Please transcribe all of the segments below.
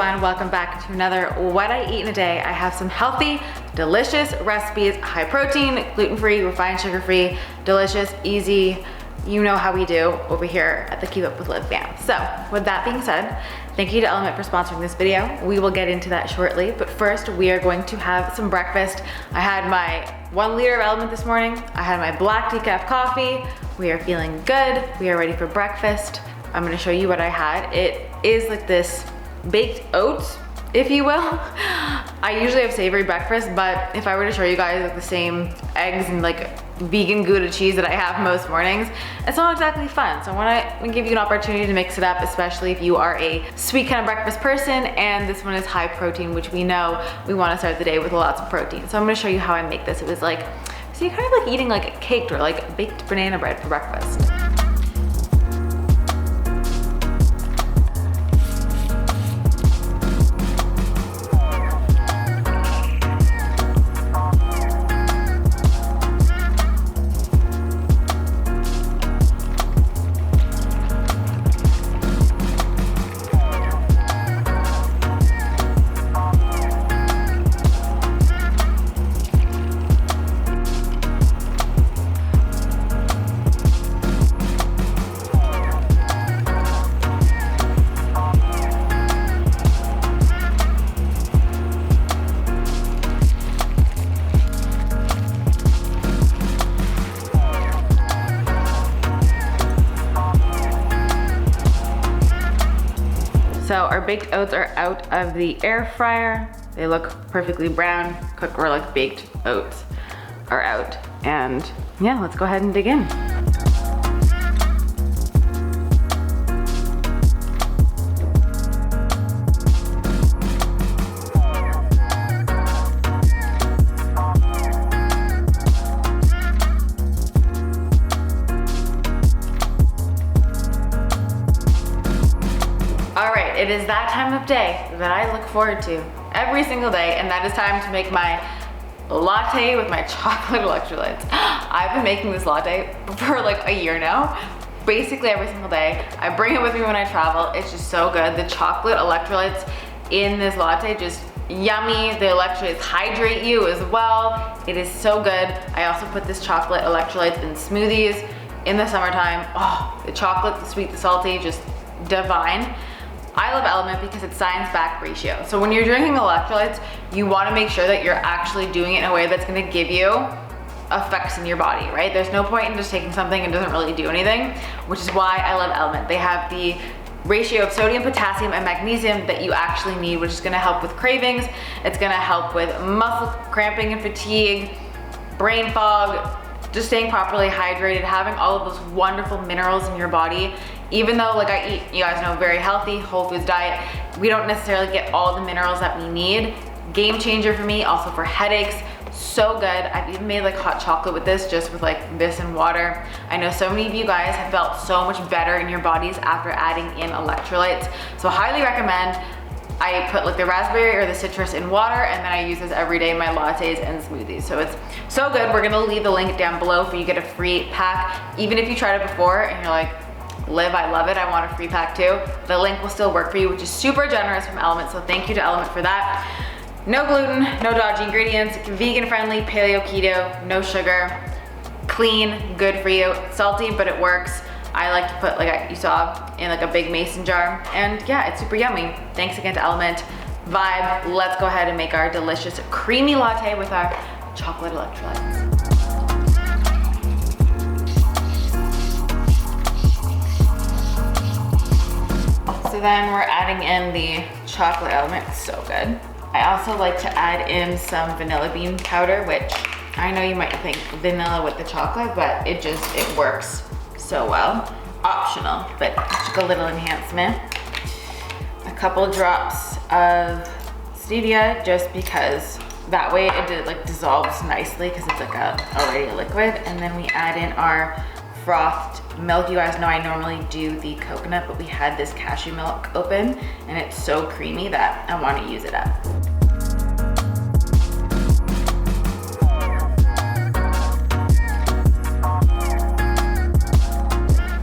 everyone, welcome back to another What I Eat in a Day. I have some healthy, delicious recipes, high protein, gluten-free, refined sugar-free, delicious, easy. You know how we do over here at the Keep Up With Liv fam. So with that being said, thank you to LMNT for sponsoring this video. We will get into that shortly, but first we are going to have some breakfast. I had my 1 liter of LMNT this morning. I had my black decaf coffee. We are feeling good. We are ready for breakfast. I'm gonna show you what I had. It is like this baked oats, if you will. I usually have savory breakfast, but if I were to show you guys like the same eggs and like vegan Gouda cheese that I have most mornings, it's not exactly fun. So I wanna give you an opportunity to mix it up, especially if you are a sweet kind of breakfast person, and this one is high protein, which we know we wanna start the day with lots of protein. So I'm gonna show you how I make this. It was like, so you're kind of like eating like a caked or like baked banana bread for breakfast. So our baked oats are out of the air fryer. They look perfectly brown, cooked or like baked oats are out. And yeah, let's go ahead and dig in. All right, it is that time of day that I look forward to every single day, and that is time to make my latte with my chocolate electrolytes. I've been making this latte for like a year now, basically every single day. I bring it with me when I travel. It's just so good. The chocolate electrolytes in this latte, just yummy. The electrolytes hydrate you as well. It is so good. I also put this chocolate electrolytes in smoothies in the summertime. Oh, the chocolate, the sweet, the salty, just divine. I love LMNT because it's science-backed ratio. So when you're drinking electrolytes, you wanna make sure that you're actually doing it in a way that's gonna give you effects in your body, right? There's no point in just taking something and doesn't really do anything, which is why I love LMNT. They have the ratio of sodium, potassium, and magnesium that you actually need, which is gonna help with cravings. It's gonna help with muscle cramping and fatigue, brain fog, just staying properly hydrated, having all of those wonderful minerals in your body. Even though like I eat, you guys know, very healthy, whole foods diet, we don't necessarily get all the minerals that we need. Game changer for me, also for headaches, so good. I've even made like hot chocolate with this, just with like this and water. I know so many of you guys have felt so much better in your bodies after adding in electrolytes. So highly recommend. I put like the raspberry or the citrus in water, and then I use this every day in my lattes and smoothies. So it's so good. We're gonna leave the link down below for you to get a free pack. Even if you tried it before and you're like, Liv, I love it, I want a free pack too, the link will still work for you, which is super generous from LMNT, so thank you to LMNT for that. No gluten, no dodgy ingredients, vegan friendly, paleo, keto, no sugar, clean, good for you, salty, but it works. I like to put, like you saw, in like a big mason jar, and yeah, it's super yummy. Thanks again to LMNT. Vibe, let's go ahead and make our delicious creamy latte with our chocolate electrolytes. So then we're adding in the chocolate element, it's so good. I also like to add in some vanilla bean powder, which I know you might think vanilla with the chocolate, but it works so well. Optional, but just a little enhancement. A couple drops of stevia, just because that way it like dissolves nicely because it's like already a liquid. And then we add in our frothed milk. You guys know I normally do the coconut, but we had this cashew milk open and it's so creamy that I want to use it up.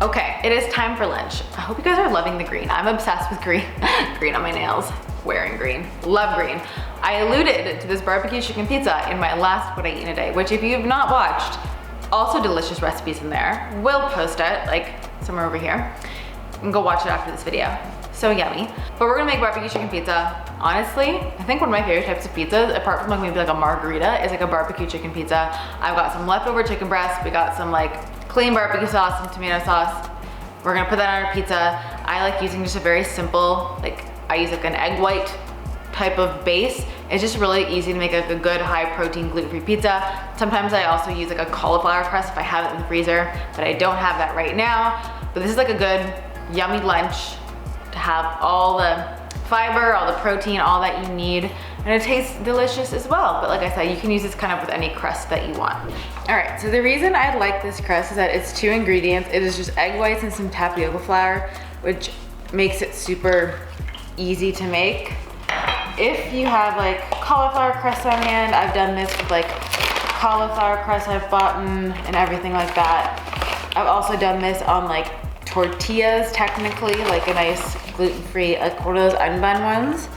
Okay, it is time for lunch. I hope you guys are loving the green. I'm obsessed with green on my nails. wearing green. Love green. I alluded to this barbecue chicken pizza in my last What I Eat in a Day, which if you have not watched, also delicious recipes in there. We'll post it like somewhere over here. And go watch it after this video. So yummy. But we're gonna make barbecue chicken pizza. Honestly, I think one of my favorite types of pizzas, apart from like maybe like a margarita, is like a barbecue chicken pizza. I've got some leftover chicken breast. We got some like clean barbecue sauce and tomato sauce. We're gonna put that on our pizza. I like using just a very simple, like I use like an egg white type of base. It's just really easy to make like a good high protein gluten-free pizza. Sometimes I also use like a cauliflower crust if I have it in the freezer, but I don't have that right now. But this is like a good yummy lunch to have all the fiber, all the protein, all that you need, and it tastes delicious as well. But like I said, you can use this kind of with any crust that you want. All right, so the reason I like this crust is that it's 2 ingredients. It is just egg whites and some tapioca flour, which makes it super easy to make. If you have like cauliflower crust on hand, I've done this with like cauliflower crust I've bought and everything like that. I've also done this on like tortillas, technically, like a nice gluten-free, like one of those unbun ones.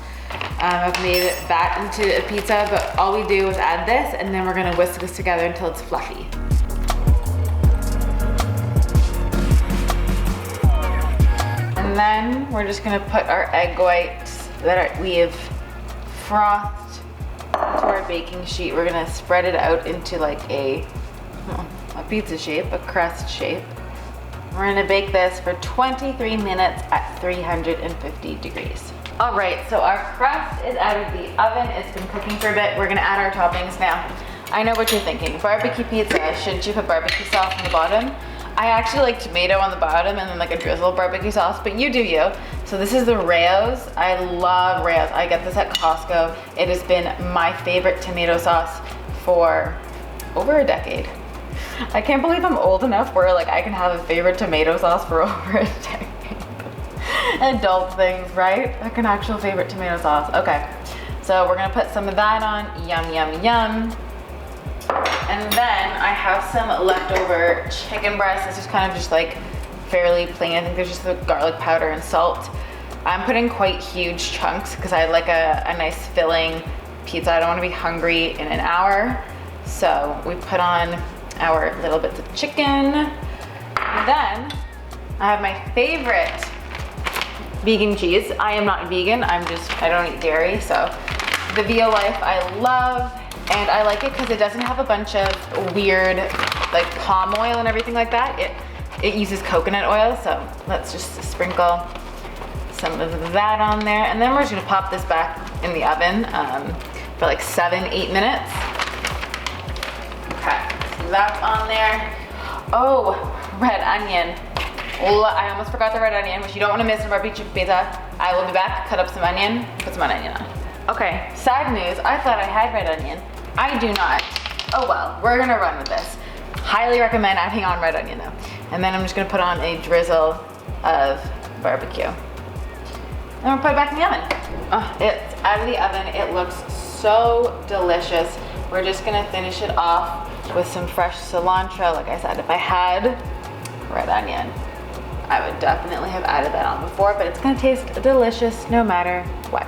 I've made that into a pizza, but all we do is add this and then we're gonna whisk this together until it's fluffy. And then we're just gonna put our egg whites that we have frothed to our baking sheet. We're gonna spread it out into like a pizza shape, a crust shape. We're gonna bake this for 23 minutes at 350 degrees. All right, so our crust is out of the oven. It's been cooking for a bit. We're gonna add our toppings now. I know what you're thinking. Barbecue pizza, shouldn't you put barbecue sauce on the bottom? I actually like tomato on the bottom and then like a drizzle of barbecue sauce, but you do you. So this is the Rao's. I love Rao's. I get this at Costco. It has been my favorite tomato sauce for over a decade. I can't believe I'm old enough where like I can have a favorite tomato sauce for over a decade. Adult things, right? Like an actual favorite tomato sauce. Okay, so we're gonna put some of that on. Yum, yum, yum. And then I have some leftover chicken breast. This is kind of just like fairly plain. I think there's just the garlic powder and salt. I'm putting quite huge chunks because I like a nice filling pizza. I don't want to be hungry in an hour. So we put on our little bits of chicken. And then I have my favorite vegan cheese. I am not vegan, I don't eat dairy, so the Via Life I love, and I like it because it doesn't have a bunch of weird like palm oil and everything like that. It uses coconut oil, so let's just sprinkle some of that on there, and then we're just gonna pop this back in the oven for like 7-8 minutes. Okay, so that's on there. Oh, red onion. I almost forgot the red onion, which you don't want to miss in barbecue pizza. I will be back, cut up some onion, put some onion on. Okay, sad news. I thought I had red onion. I do not. Oh well, we're gonna run with this. Highly recommend adding on red onion though. And then I'm just gonna put on a drizzle of barbecue. And we'll put it back in the oven. Oh, it's out of the oven. It looks so delicious. We're just gonna finish it off with some fresh cilantro. Like I said, if I had red onion, I would definitely have added that on before, but it's gonna taste delicious no matter what.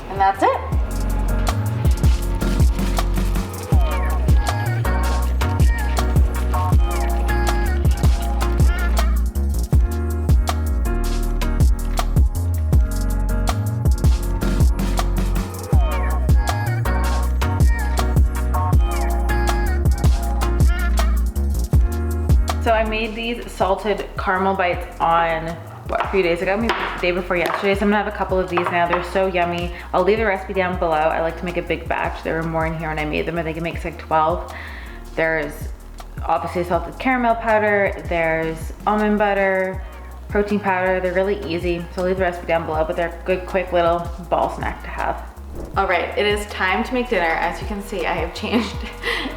And that's it. So I made these salted caramel bites on, what, a few days ago, maybe the day before yesterday. So I'm gonna have a couple of these now. They're so yummy. I'll leave the recipe down below. I like to make a big batch. There were more in here when I made them. I think it makes like 12. There's obviously salted caramel powder. There's almond butter, protein powder. They're really easy. So I'll leave the recipe down below, but they're a good, quick little ball snack to have. All right, it is time to make dinner. As you can see, I have changed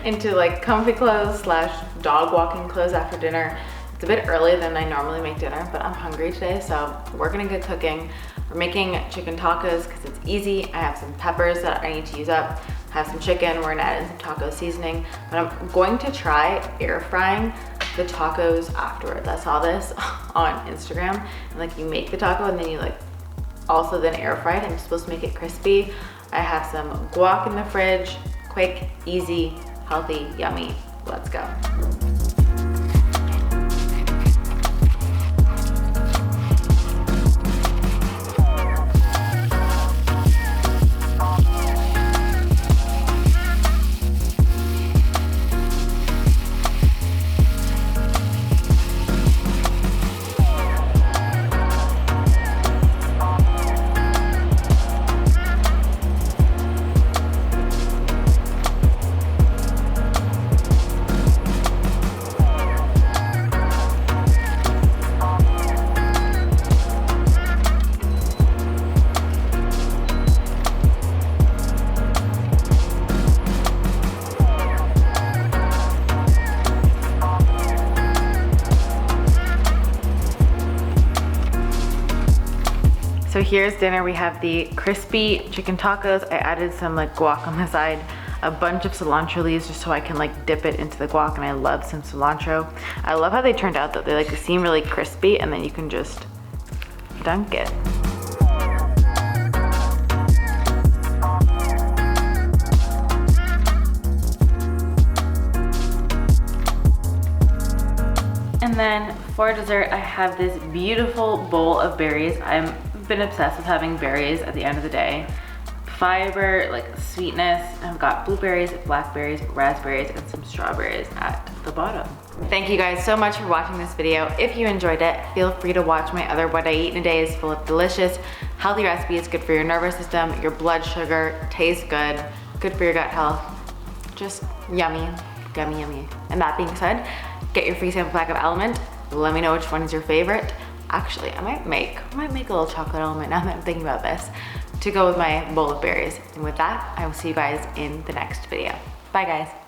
into like comfy clothes / dog walking clothes after dinner. It's a bit early than I normally make dinner, but I'm hungry today, so we're gonna get cooking. We're making chicken tacos because it's easy. I have some peppers that I need to use up. I have some chicken. We're gonna add in some taco seasoning, but I'm going to try air frying the tacos afterwards. I saw this on Instagram, and like you make the taco and then you like also then air fried. I'm supposed to make it crispy. I have some guac in the fridge. Quick, easy, healthy, yummy. Let's go. So here's dinner. We have the crispy chicken tacos. I added some like guac on the side, a bunch of cilantro leaves just so I can like dip it into the guac, and I love some cilantro. I love how they turned out though. They like seem really crispy, and then you can just dunk it. And then for dessert, I have this beautiful bowl of berries. I've been obsessed with having berries at the end of the day. Fiber, like sweetness. I've got blueberries, blackberries, raspberries, and some strawberries at the bottom. Thank you guys so much for watching this video. If you enjoyed it, feel free to watch my other What I Eat in a Day is full of delicious, healthy recipes, good for your nervous system, your blood sugar, tastes good for your gut health. Just yummy, yummy, yummy. And that being said, get your free sample pack of almond. Let me know which one is your favorite. Actually, I might make a little chocolate almond now that I'm thinking about this to go with my bowl of berries. And with that, I will see you guys in the next video. Bye guys.